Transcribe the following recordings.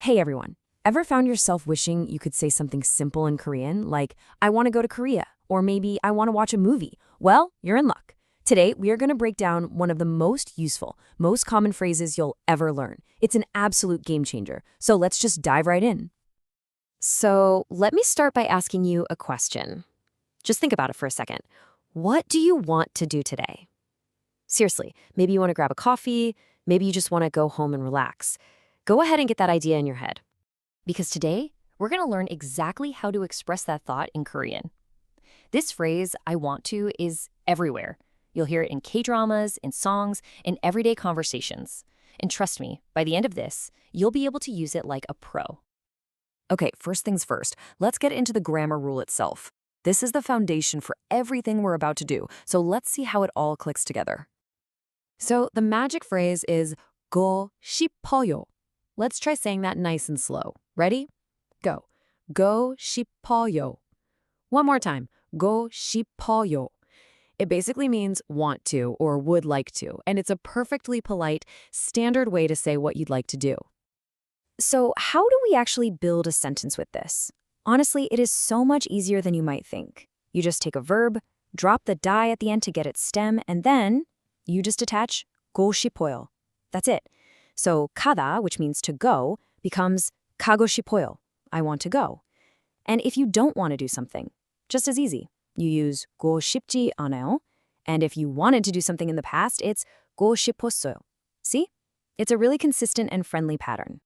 Hey everyone, ever found yourself wishing you could say something simple in Korean, like, I want to go to Korea, or maybe I want to watch a movie? Well, you're in luck. Today, we are going to break down one of the most useful, most common phrases you'll ever learn. It's an absolute game changer, so let's just dive right in. So let me start by asking you a question. Just think about it for a second. What do you want to do today? Seriously, maybe you want to grab a coffee, maybe you just want to go home and relax. Go ahead and get that idea in your head. Because today, we're going to learn exactly how to express that thought in Korean. This phrase, I want to, is everywhere. You'll hear it in K-dramas, in songs, in everyday conversations. And trust me, by the end of this, you'll be able to use it like a pro. Okay, first things first, let's get into the grammar rule itself. This is the foundation for everything we're about to do, so let's see how it all clicks together. So the magic phrase is go si-peo-yo. Let's try saying that nice and slow. Ready? Go. Go si-peo-yo. One more time. Go si-peo-yo. It basically means want to or would like to, and it's a perfectly polite, standard way to say what you'd like to do. So how do we actually build a sentence with this? Honestly, it is so much easier than you might think. You just take a verb, drop the die at the end to get its stem, and then you just attach go 싶어요. That's it. So 가다, which means to go, becomes 가고 싶어요. I want to go. And if you don't want to do something, just as easy. You use go 싶지 않아요. And if you wanted to do something in the past, it's go 싶었어요. See? It's a really consistent and friendly pattern.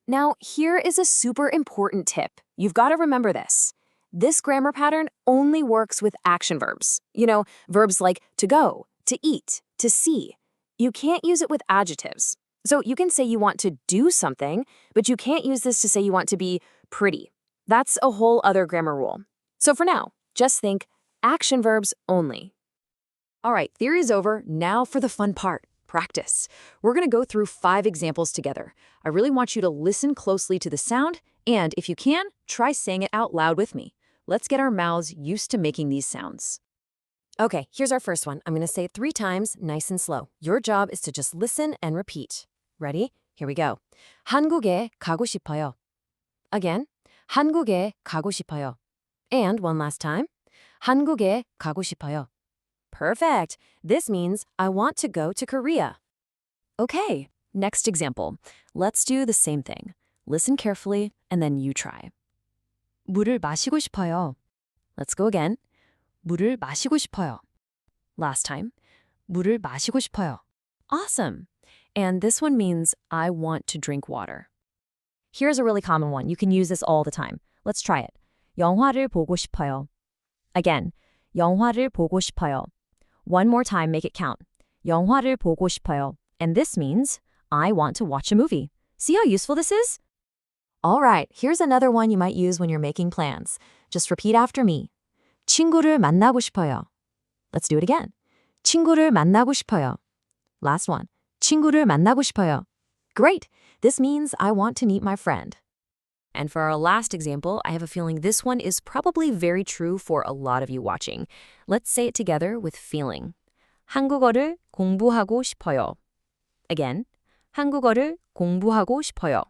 Now, here is a super important tip. You've got to remember this. This grammar pattern only works with action verbs. You know, verbs like to go, to eat, to see. You can't use it with adjectives. So you can say you want to do something, but you can't use this to say you want to be pretty. That's a whole other grammar rule. So for now, just think action verbs only. All right, theory's over. Now for the fun part. Practice. We're going to go through 5 examples together. I really want you to listen closely to the sound, and if you can, try saying it out loud with me. Let's get our mouths used to making these sounds. Okay, here's our first one. I'm going to say it 3 times, nice and slow. Your job is to just listen and repeat. Ready? Here we go. 한국에 가고 싶어요. Again, 한국에 가고 싶어요. And one last time. 한국에 가고 싶어요. Perfect. This means I want to go to Korea. Okay, next example. Let's do the same thing. Listen carefully, and then you try. 물을 마시고 싶어요. Let's go again. 물을 마시고 싶어요. Last time. 물을 마시고 싶어요. Awesome. And this one means I want to drink water. Here's a really common one. You can use this all the time. Let's try it. 영화를 보고 싶어요. Again, 영화를 보고 싶어요. One more time, make it count. 영화를 보고 싶어요. And this means I want to watch a movie. See how useful this is? All right, here's another one you might use when you're making plans. Just repeat after me. 친구를 만나고 싶어요. Let's do it again. 친구를 만나고 싶어요. Last one. 친구를 만나고 싶어요. Great! This means I want to meet my friend. And for our last example, I have a feeling this one is probably very true for a lot of you watching. Let's say it together with feeling. 한국어를 공부하고 싶어요. Again, 한국어를 공부하고 싶어요.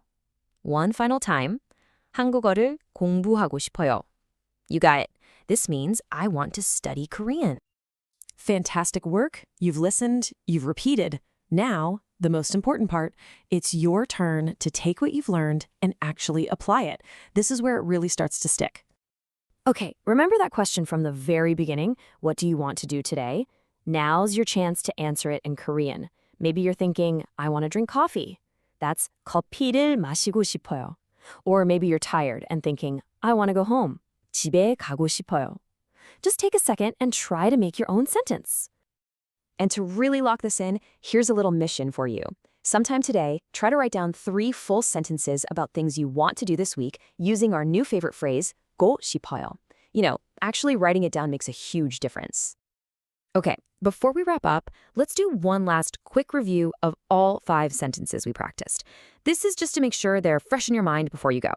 One final time. 한국어를 공부하고 싶어요. You got it. This means I want to study Korean. Fantastic work. You've listened, you've repeated. Now, the most important part, it's your turn to take what you've learned and actually apply it. This is where it really starts to stick. Okay, remember that question from the very beginning? What do you want to do today? Now's your chance to answer it in Korean. Maybe you're thinking, I want to drink coffee. That's 커피를 마시고 싶어요. Or maybe you're tired and thinking, I want to go home. 집에 가고 싶어요. Just take a second and try to make your own sentence. And to really lock this in, here's a little mission for you. Sometime today, try to write down 3 full sentences about things you want to do this week using our new favorite phrase, go 싶어요. You know, actually writing it down makes a huge difference. Okay, before we wrap up, let's do one last quick review of all 5 sentences we practiced. This is just to make sure they're fresh in your mind before you go.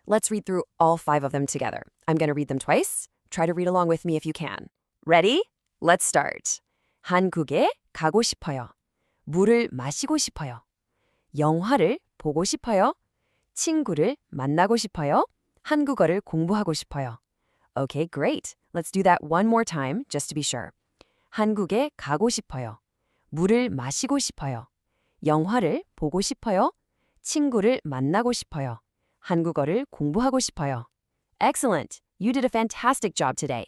Let's read through all 5 of them together. I'm going to read them twice. Try to read along with me if you can. Ready? Let's start. 한국에 가고 싶어요. 물을 마시고 싶어요. 영화를 보고 싶어요. 친구를 만나고 싶어요. 한국어를 공부하고 싶어요. Okay, great. Let's do that one more time just to be sure. 한국에 가고 싶어요. 물을 마시고 싶어요. 영화를 보고 싶어요. 친구를 만나고 싶어요. 한국어를 공부하고 싶어요. Excellent. You did a fantastic job today.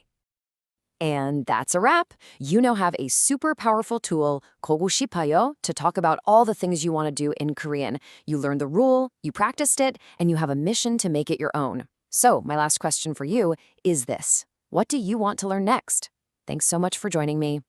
And that's a wrap. You now have a super powerful tool, 고고 싶어요, to talk about all the things you want to do in Korean. You learned the rule, you practiced it, and you have a mission to make it your own. So, my last question for you is this. What do you want to learn next? Thanks so much for joining me.